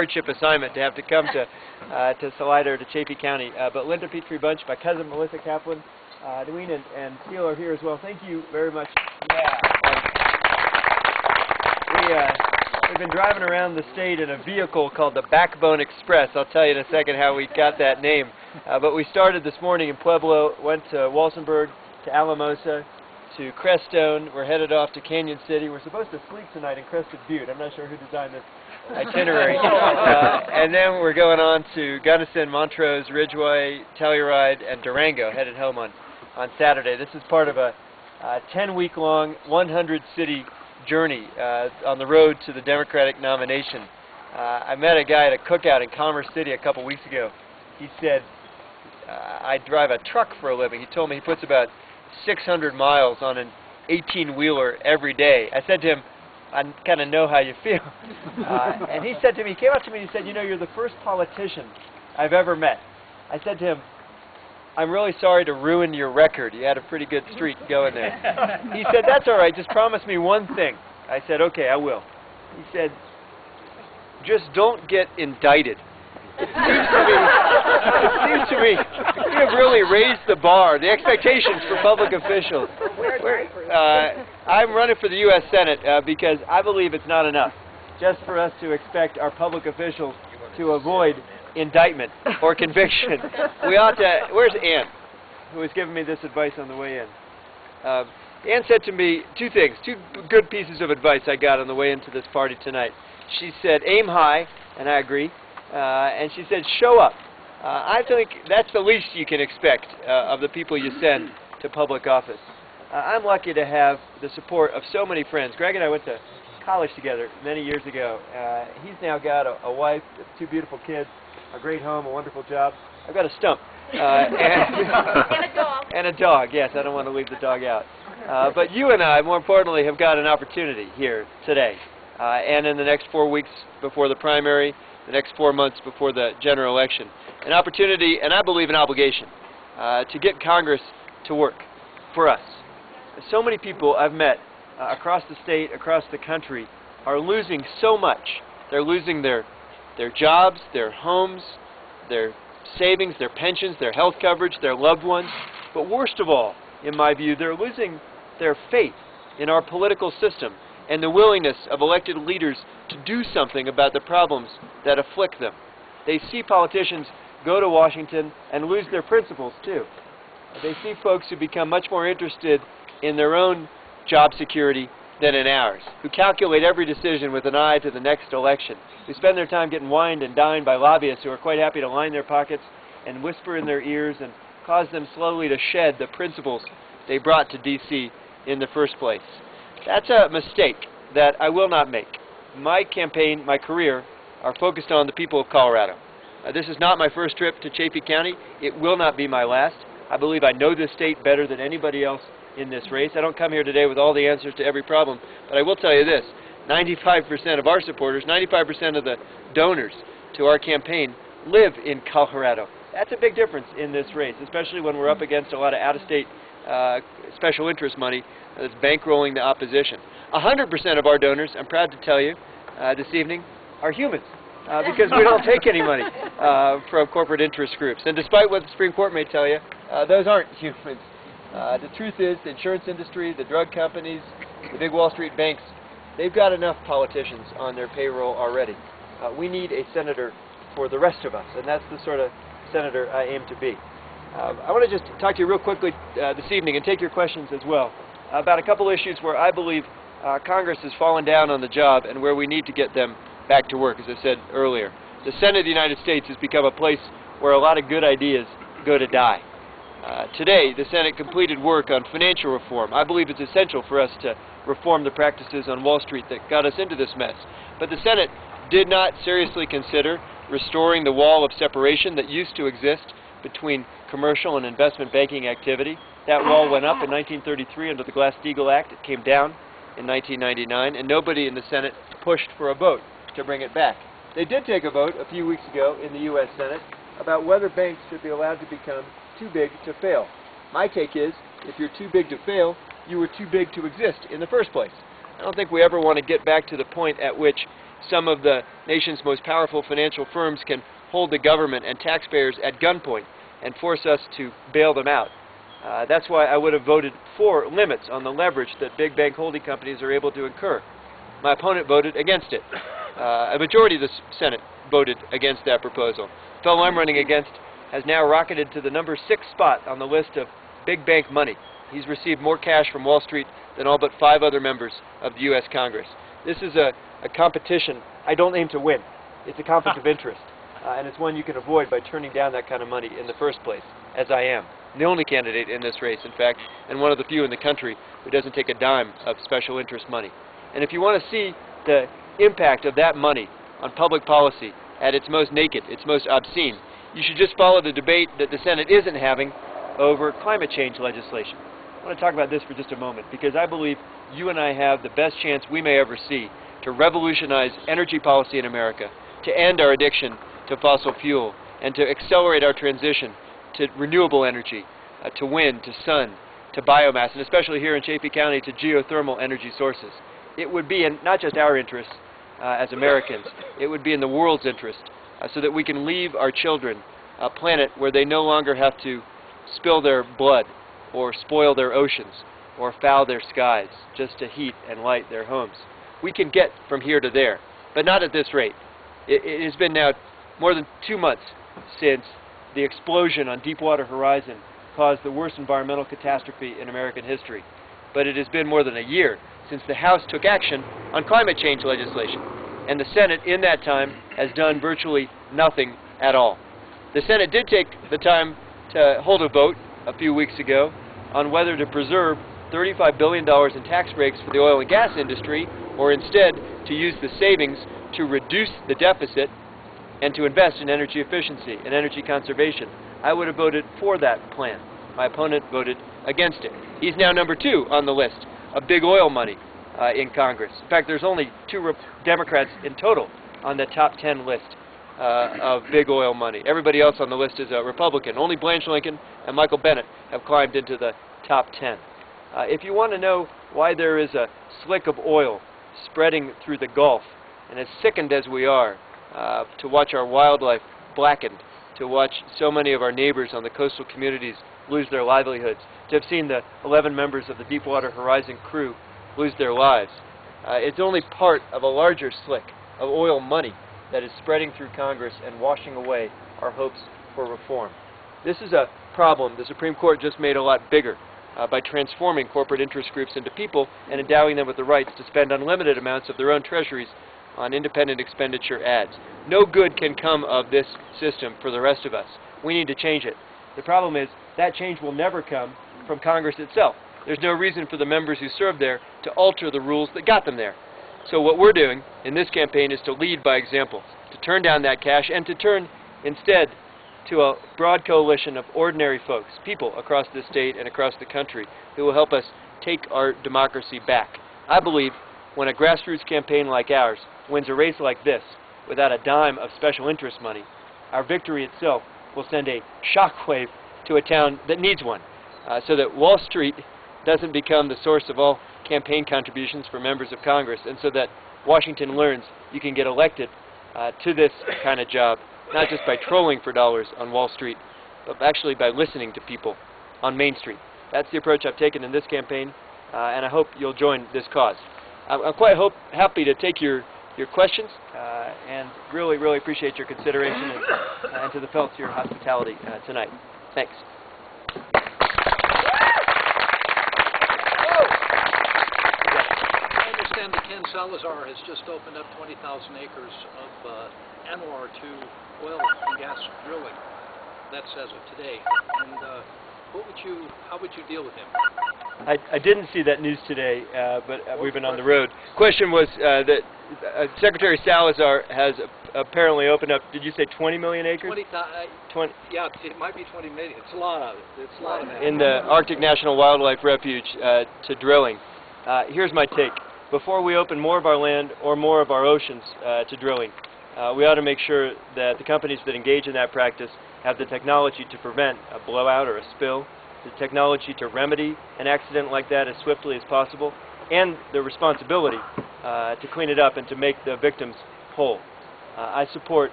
hardship assignment to have to come to Salida or to Chaffee County. But Linda Petrie Bunch, my cousin Melissa Kaplan, Dwayne and Steele are here as well. Thank you very much. We've been driving around the state in a vehicle called the Backbone Express. I'll tell you in a second how we got that name. But we started this morning in Pueblo, went to Walsenburg, to Alamosa, to Crestone. We're headed off to Canyon City. We're supposed to sleep tonight in Crested Butte. I'm not sure who designed this itinerary. And then we're going on to Gunnison, Montrose, Ridgeway, Telluride, and Durango, headed home on Saturday. This is part of a 10-week-long, 100-city journey on the road to the Democratic nomination. I met a guy at a cookout in Commerce City a couple weeks ago. He said, I drive a truck for a living. He told me he puts about 600 miles on an 18-wheeler every day. I said to him, I kind of know how you feel. And he said to me, he came up to me and he said, you know, you're the first politician I've ever met. I said to him, I'm really sorry to ruin your record. You had a pretty good streak going there. He said, that's all right, just promise me one thing. I said, okay, I will. He said, just don't get indicted. It seems to me you have really raised the bar, the expectations for public officials. I'm running for the U.S. Senate because I believe it's not enough just for us to expect our public officials to avoid indictment or conviction. We ought to. Where's Ann, who was giving me this advice on the way in? Ann said to me two things, two good pieces of advice I got on the way into this party tonight. She said, aim high, and I agree. And she said, show up. I think that's the least you can expect of the people you send to public office. I'm lucky to have the support of so many friends. Greg and I went to college together many years ago. He's now got a wife, two beautiful kids, a great home, a wonderful job. I've got a stump. And a dog. And a dog, yes. I don't want to leave the dog out. But you and I, more importantly, have got an opportunity here today. And in the next 4 weeks before the primary, the next 4 months before the general election. An opportunity, and I believe an obligation, to get Congress to work for us. So many people I've met across the state, across the country, are losing so much. They're losing their jobs, their homes, their savings, their pensions, their health coverage, their loved ones. But worst of all, in my view, they're losing their faith in our political system and the willingness of elected leaders to do something about the problems that afflict them. They see politicians go to Washington and lose their principles too. They see folks who become much more interested in their own job security than in ours, who calculate every decision with an eye to the next election, who spend their time getting wined and dined by lobbyists who are quite happy to line their pockets and whisper in their ears and cause them slowly to shed the principles they brought to D.C. in the first place. That's a mistake that I will not make. My campaign, my career, are focused on the people of Colorado. This is not my first trip to Chaffee County. It will not be my last. I believe I know this state better than anybody else in this race. I don't come here today with all the answers to every problem, but I will tell you this. 95% of our supporters, 95% of the donors to our campaign live in Colorado. That's a big difference in this race, especially when we're up against a lot of out-of-state special interest money that's bankrolling the opposition. 100% of our donors, I'm proud to tell you this evening, are humans because we don't take any money from corporate interest groups. And despite what the Supreme Court may tell you, those aren't humans. The truth is the insurance industry, the drug companies, the big Wall Street banks, they've got enough politicians on their payroll already. We need a senator for the rest of us, and that's the sort of senator I aim to be. I want to just talk to you real quickly this evening and take your questions as well about a couple issues where I believe Congress has fallen down on the job and where we need to get them back to work, as I said earlier. The Senate of the United States has become a place where a lot of good ideas go to die. Today, the Senate completed work on financial reform. I believe it's essential for us to reform the practices on Wall Street that got us into this mess. But the Senate did not seriously consider restoring the wall of separation that used to exist between commercial and investment banking activity. That wall went up in 1933 under the Glass-Steagall Act. It came down in 1999, and nobody in the Senate pushed for a vote to bring it back. They did take a vote a few weeks ago in the U.S. Senate about whether banks should be allowed to become too big to fail. My take is, if you're too big to fail, you were too big to exist in the first place. I don't think we ever want to get back to the point at which some of the nation's most powerful financial firms can hold the government and taxpayers at gunpoint and force us to bail them out. That's why I would have voted for limits on the leverage that big bank holding companies are able to incur. My opponent voted against it. A majority of the Senate voted against that proposal. The fellow I'm running against has now rocketed to the number 6 spot on the list of big bank money. He's received more cash from Wall Street than all but 5 other members of the U.S. Congress. This is a competition I don't aim to win. It's a conflict of interest, and it's one you can avoid by turning down that kind of money in the first place, as I am. I'm the only candidate in this race, in fact, and one of the few in the country who doesn't take a dime of special interest money. And if you want to see the impact of that money on public policy at its most naked, its most obscene, you should just follow the debate that the Senate isn't having over climate change legislation. I want to talk about this for just a moment because I believe you and I have the best chance we may ever see to revolutionize energy policy in America, to end our addiction to fossil fuel, and to accelerate our transition to renewable energy, to wind, to sun, to biomass, and especially here in Chaffee County to geothermal energy sources. It would be in not just our interest as Americans, it would be in the world's interest so that we can leave our children a planet where they no longer have to spill their blood or spoil their oceans or foul their skies just to heat and light their homes. We can get from here to there, but not at this rate. It has been now more than 2 months since the explosion on Deepwater Horizon caused the worst environmental catastrophe in American history. But it has been more than a year since the House took action on climate change legislation, and the Senate in that time has done virtually nothing at all. The Senate did take the time to hold a vote a few weeks ago on whether to preserve $35 billion in tax breaks for the oil and gas industry, or instead to use the savings to reduce the deficit and to invest in energy efficiency and energy conservation. I would have voted for that plan. My opponent voted against it. He's now number 2 on the list of big oil money in Congress. In fact, there's only 2 Democrats in total on the top 10 list of big oil money. Everybody else on the list is a Republican. Only Blanche Lincoln and Michael Bennet have climbed into the top 10. If you want to know why there is a slick of oil spreading through the Gulf, and as sickened as we are to watch our wildlife blackened, to watch so many of our neighbors on the coastal communities lose their livelihoods, to have seen the 11 members of the Deepwater Horizon crew lose their lives, it's only part of a larger slick of oil money that is spreading through Congress and washing away our hopes for reform. This is a problem the Supreme Court just made a lot bigger by transforming corporate interest groups into people and endowing them with the rights to spend unlimited amounts of their own treasuries on independent expenditure ads. No good can come of this system for the rest of us. We need to change it. The problem is that change will never come from Congress itself. There's no reason for the members who serve there to alter the rules that got them there. So what we're doing in this campaign is to lead by example, to turn down that cash and to turn instead to a broad coalition of ordinary folks, people across this state and across the country who will help us take our democracy back. I believe when a grassroots campaign like ours wins a race like this without a dime of special interest money, our victory itself will send a shockwave to a town that needs one, so that Wall Street doesn't become the source of all campaign contributions for members of Congress, and so that Washington learns you can get elected to this kind of job, not just by trolling for dollars on Wall Street, but actually by listening to people on Main Street. That's the approach I've taken in this campaign, and I hope you'll join this cause. I'm quite happy to take your questions, and really, really appreciate your consideration and to the fellows your hospitality tonight. Thanks. I understand that Ken Salazar has just opened up 20,000 acres of Anwar to oil and gas drilling. That says it today. And how would you deal with him? I didn't see that news today, but we've been on the road. Question was that Secretary Salazar has apparently opened up, did you say 20 million acres? 20, yeah, it might be 20 million. It's a lot of it. It's a lot of it. In the Arctic National Wildlife Refuge to drilling. Here's my take. Before we open more of our land or more of our oceans to drilling, we ought to make sure that the companies that engage in that practice have the technology to prevent a blowout or a spill, the technology to remedy an accident like that as swiftly as possible, and the responsibility to clean it up and to make the victims whole. I support